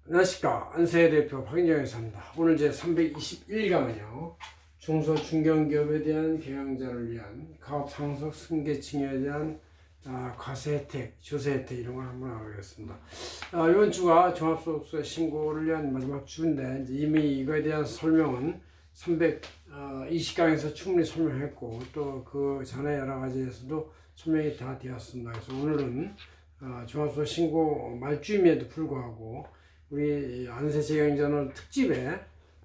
안녕하십니까. 안세해 대표 박인정 회사입니다. 오늘 제 321강은요. 중소중견기업에 대한 경영자를 위한 가업 상속 승계층에 대한 과세 혜택, 조세 혜택 이런 걸 한번 알아보겠습니다. 이번 주가 종합소득세 신고를 위한 마지막 주인데 이제 이미 이거에 대한 설명은 320강에서 충분히 설명했고 또 그 전에 여러 가지에서도 설명이 다 되었습니다. 그래서 오늘은 종합소득세 신고 말주임에도 불구하고 우리 안세제경전을 특집에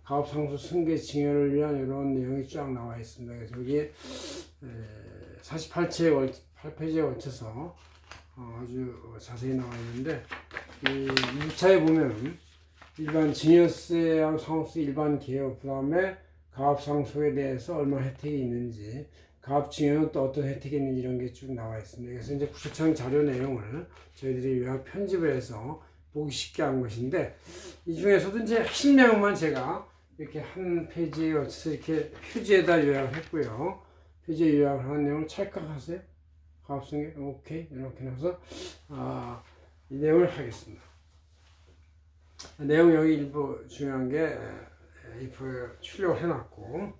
가업상속 승계 증여를 위한 이런 내용이 쫙 나와 있습니다. 그래서 여기 48페이지에 걸쳐서 아주 자세히 나와 있는데 이 2차에 보면 일반 증여세하고 상속세 일반 개업, 그 다음에 가업상속에 대해서 얼마나 혜택이 있는지, 가업증여는 또 어떤 혜택이 있는지 이런 게 쭉 나와 있습니다. 그래서 이제 구체적인 자료 내용을 저희들이 요약 편집을 해서 보기 쉽게 한 것인데, 이 중에서도 이제 핵심 내용만 제가 이렇게 한 페이지에 걸쳐서 이렇게 표지에다 요약을 했고요. 표지에 요약을 하는 내용을 찰칵하세요. 가업승계 오케이 이렇게 해서 이 내용을 하겠습니다. 내용 여기 일부 중요한 게 if 출력을 해놨고,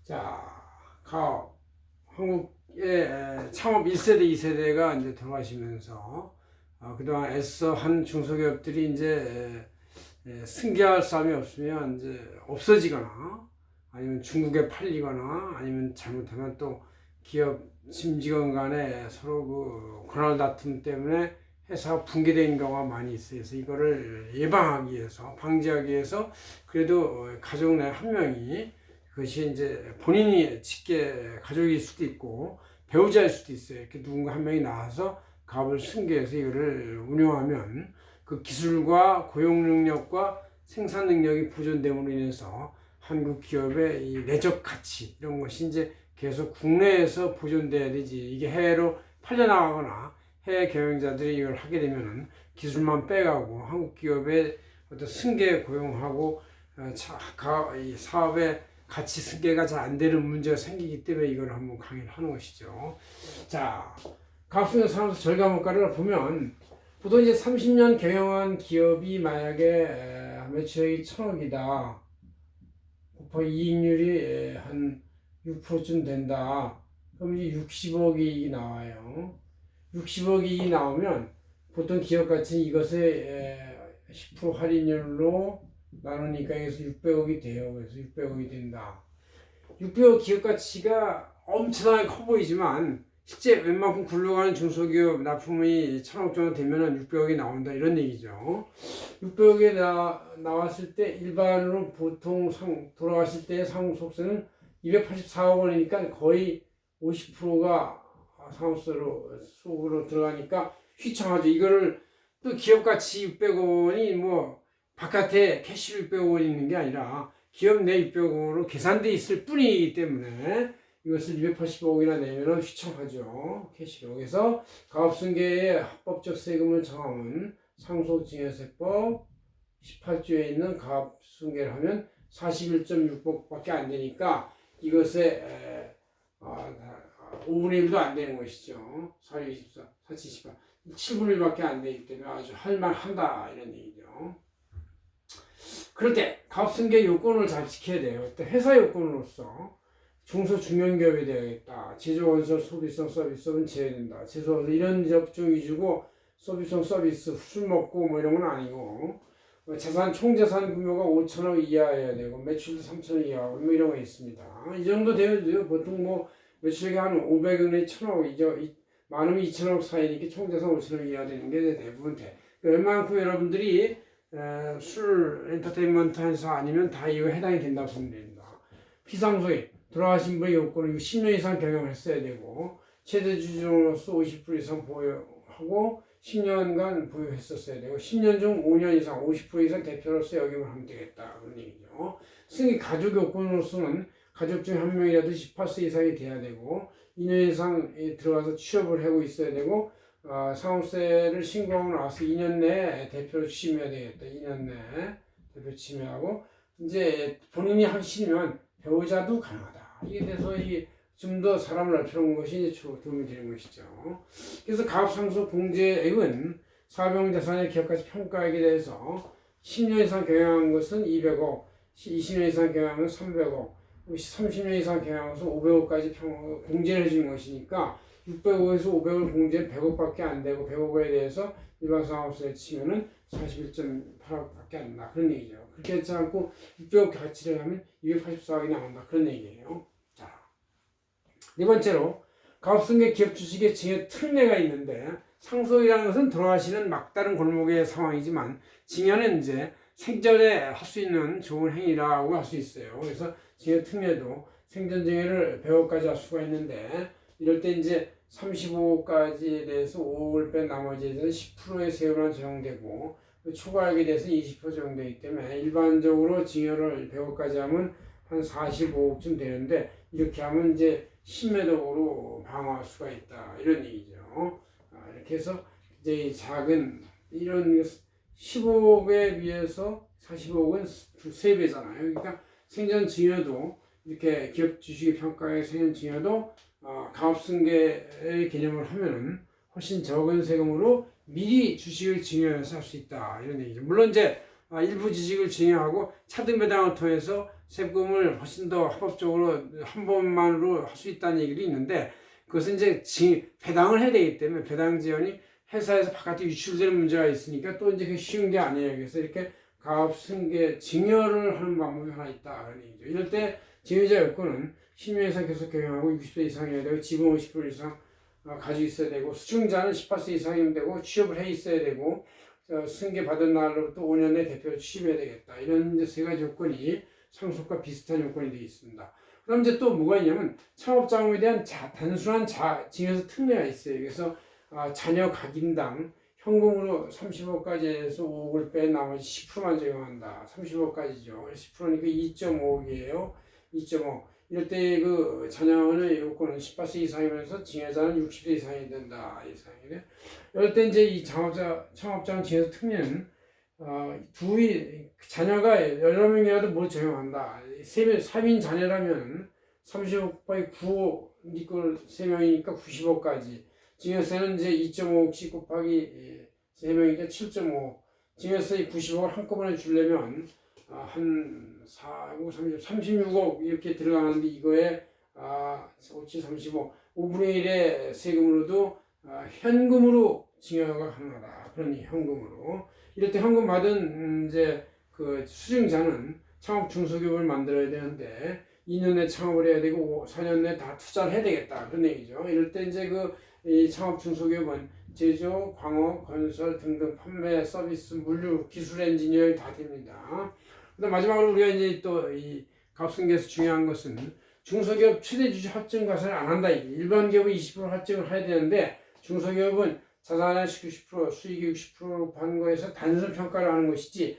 자 가업 한국의 창업 1세대 2세대가 이제 들어가시면서 그동안 애써 한 중소기업들이 이제 승계할 사람이 없으면 이제 없어지거나 아니면 중국에 팔리거나 아니면 잘못하면 또 기업 임직원 간에 서로 그 권한 다툼 때문에 회사가 붕괴되는 경우가 많이 있어요. 그래서 이거를 예방하기 위해서, 방지하기 위해서 그래도 가족 내 한 명이, 그것이 이제 본인이 직계 가족일 수도 있고 배우자일 수도 있어요. 이렇게 누군가 한 명이 나와서 가업을 승계해서 이거를 운영하면 그 기술과 고용 능력과 생산 능력이 보존됨으로 인해서 한국 기업의 이 내적 가치 이런 것이 이제 계속 국내에서 보존돼야 되지. 이게 해외로 팔려나가거나 해외 경영자들이 이걸 하게 되면은 기술만 빼가고 한국 기업의 어떤 승계 고용하고 이 사업의 가치 승계가 잘 안 되는 문제가 생기기 때문에 이걸 한번 강의를 하는 것이죠. 자, 가업승계 상속세 절감 원가를 보면 보통 이제 30년 경영한 기업이 만약에 매출액이 1,000억이다. 곱하기 이익률이 한 6%쯤 된다. 그럼 이제 60억이 나와요. 60억이 나오면 보통 기업 가치는 이것의 10% 할인율로 나누니까 여기서 600억이 돼요. 그래서 600억이 된다. 600억 기업 가치가 엄청나게 커 보이지만 실제 웬만큼 굴러가는 중소기업 납품이 1,000억 정도 되면은 600억이 나온다 이런 얘기죠. 600억이 나왔을 때 일반으로 보통 돌아갔을 때 상속세는 284억 원이니까 거의 50%가 상속세로 속으로 들어가니까 휘청하죠. 이거를 또 기업 가치 600억 원이 뭐 바깥에 캐시 600억 원이 있는 게 아니라 기업 내 600억 원으로 계산돼 있을 뿐이기 때문에 이것을 280억이나 내면은 휘청하죠. 캐시로. 그래서 가업승계의 합법적 세금을 정하는 상속증여세법 18조에 있는 가업승계를 하면 41.6억밖에 안 되니까 이것의 5분의 1도 안 되는 것이죠. 4, 24, 4, 78, 7분의 1밖에 안 되기 때문에 아주 할만하다 이런 얘기죠. 그럴 때 가업승계 요건을 잘 지켜야 돼요. 회사 요건으로서 중소중견기업이 되어야겠다. 제조건설 소비성 서비스는 제외된다. 제조건설 이런 접종 위주고 소비성 서비스 술 먹고 뭐 이런 건 아니고 자산 총자산 규모가 5천억 이하여야 되고 매출도 3천억 이하 뭐 이런 거 있습니다. 이 정도 되어도 보통 뭐 매출이 한 500억 내지 1,000억이죠. 많으면 2천억 사이니까 총자산 5천억 이하 되는 게 대부분 돼. 웬만큼 여러분들이 술 엔터테인먼트 회사 아니면 다 이거 해당이 된다고 보면 됩니다. 피상소액 돌아가신 분의 요건은 10년 이상 경영했어야 되고 최대 주주로서 50% 이상 보유하고 10년간 보유했었어야 되고 10년 중 5년 이상 50% 이상 대표로서 역임을 하면 되겠다 그런 얘기죠. 승인 가족 요건으로서는 가족 중 한 명이라도 18세 이상이 돼야 되고 2년 이상 들어가서 취업을 하고 있어야 되고 상속세를 신고하고 나서 2년 내에 대표를 취임해야 되겠다. 2년 내에 대표 취임하고 이제 본인이 하기 싫으면 배우자도 가능하다. 이게 돼서 좀 더 사람을 넓히는 것이 이제 도움이 되는 것이죠. 그래서 가업상속 공제액은 사업용 자산의 기업가치 평가액에 대해서 10년 이상 경영한 것은 200억, 20년 이상 경영한 것은 300억, 30년 이상 경영한 것은 500억까지 공제를 해주는 것이니까 600억에서 500을 공제는 100억밖에 안 되고 100억에 대해서 일반 상업소에 치면은 41.8억밖에 안 나. 그런 얘기죠. 그렇게 하지 않고 600억 가치를 하면 284억이 나온다. 그런 얘기예요. 자, 네 번째로 가업승계 기업 주식의 증여 특례가 있는데 상속이라는 것은 돌아가시는 막다른 골목의 상황이지만 증여는 이제 생전에 할 수 있는 좋은 행위라고 할 수 있어요. 그래서 증여 특례도 생전 증여를 100억까지 할 수가 있는데 이럴 때 이제 35억까지에 대해서 5억을 뺀 나머지에 대해서 10%의 세율만 적용되고 초과액에 대해서 20% 적용되기 때문에 일반적으로 증여를 100억까지 하면 한 45억쯤 되는데 이렇게 하면 이제 10매덕으로 방어할 수가 있다. 이런 얘기죠. 이렇게 해서 이제 작은 이런 15억에 비해서 45억은 3배잖아요. 그러니까 생전 증여도 이렇게 기업 주식의 평가의 생전 증여도 가업승계의 개념을 하면은 훨씬 적은 세금으로 미리 주식을 증여해서 할 수 있다. 이런 얘기죠. 물론 이제 일부 주식을 증여하고 차등 배당을 통해서 세금을 훨씬 더 합법적으로 한 번만으로 할 수 있다는 얘기도 있는데 그것은 이제 배당을 해야 되기 때문에 배당 지연이 회사에서 바깥에 유출되는 문제가 있으니까 또 이제 그게 쉬운 게 아니에요. 그래서 이렇게 가업승계 증여를 하는 방법이 하나 있다. 그런 얘기죠. 이럴 때 증여자 여건은 10년 이상 계속 경영하고 60세 이상이어야 되고 지분 50% 이상 가지고 있어야 되고 수증자는 18세 이상이면 되고 취업을 해 있어야 되고 승계 받은 날로부터 5년 내 대표 취임해야 되겠다. 이런 이제 세 가지 요건이 상속과 비슷한 요건이 되어 있습니다. 그럼 이제 또 뭐가 있냐면 창업자금에 대한 단순한 증여서 특례가 있어요. 그래서 자녀 각인당 현금으로 30억까지 해서 5억을 뺀 나머지 10%만 적용한다. 30억까지죠. 10%니까 2.5억이에요. 2.5. 이럴 때 그 자녀의 요건은 18세 이상이면서 증여자는 60세 이상이 된다. 이상이래. 이럴 때 이제 이 창업자금 증여서 특례는 자녀가 여러 명이라도 뭘 적용한다. 3인 자녀라면 30억 바이 9억, 이걸 3명이니까 90억까지. 증여세는 이제 2.5억씩 곱하기 3명이니까 7.5억. 증여세 90억을 한꺼번에 주려면 한 4억, 36억 이렇게 들어가는데 이거에 5, 7, 35, 5분의 1의 세금으로도 현금으로 증여가 가능하다. 그러니 현금으로. 이럴 때 현금 받은 이제 그 수증자는 창업 중소기업을 만들어야 되는데 2년 내 창업을 해야 되고 4년 내 다 투자를 해야 되겠다. 그런 얘기죠. 이럴 때 이제 이 창업 중소기업은 제조, 광업, 건설 등등 판매, 서비스, 물류, 기술 엔지니어링 다 됩니다. 그다음 마지막으로 우리가 이제 또 이 가업승계에서 중요한 것은 중소기업 최대 주주 합증 과세를 안 한다. 일반 기업은 20% 합증을 해야 되는데 중소기업은 자산의 90%, 수익이 60%로 한 거에서 단순 평가를 하는 것이지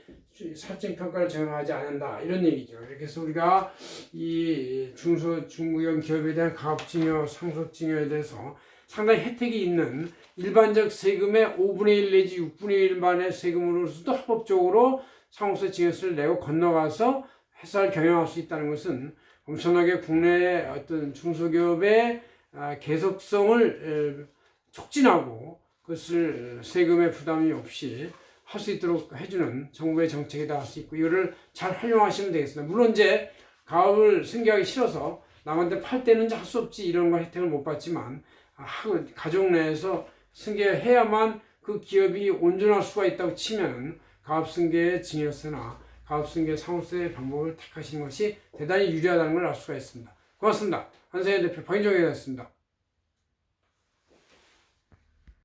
설정 평가를 적용하지 않는다. 이런 얘기죠. 이렇게 해서 우리가 이 중소기업 기업에 대한 가업증여, 상속증여에 대해서 상당히 혜택이 있는 일반적 세금의 5분의 1 내지 6분의 1만의 세금으로서도 합법적으로 상속세 증여세를 내고 건너가서 회사를 경영할 수 있다는 것은 엄청나게 국내의 어떤 중소기업의 계속성을 촉진하고 그것을 세금의 부담이 없이 할 수 있도록 해주는 정부의 정책이다 할 수 있고 이거를 잘 활용하시면 되겠습니다. 물론 이제 가업을 승계하기 싫어서 남한테 팔 때는 할 수 없지 이런 거 혜택을 못 받지만 가족 내에서 승계해야만 그 기업이 온전할 수가 있다고 치면 가업승계의 증여세나 가업승계 상속세 방법을 택하시는 것이 대단히 유리하다는 걸 알 수가 있습니다. 고맙습니다. 한세현 대표 박인종이었습니다.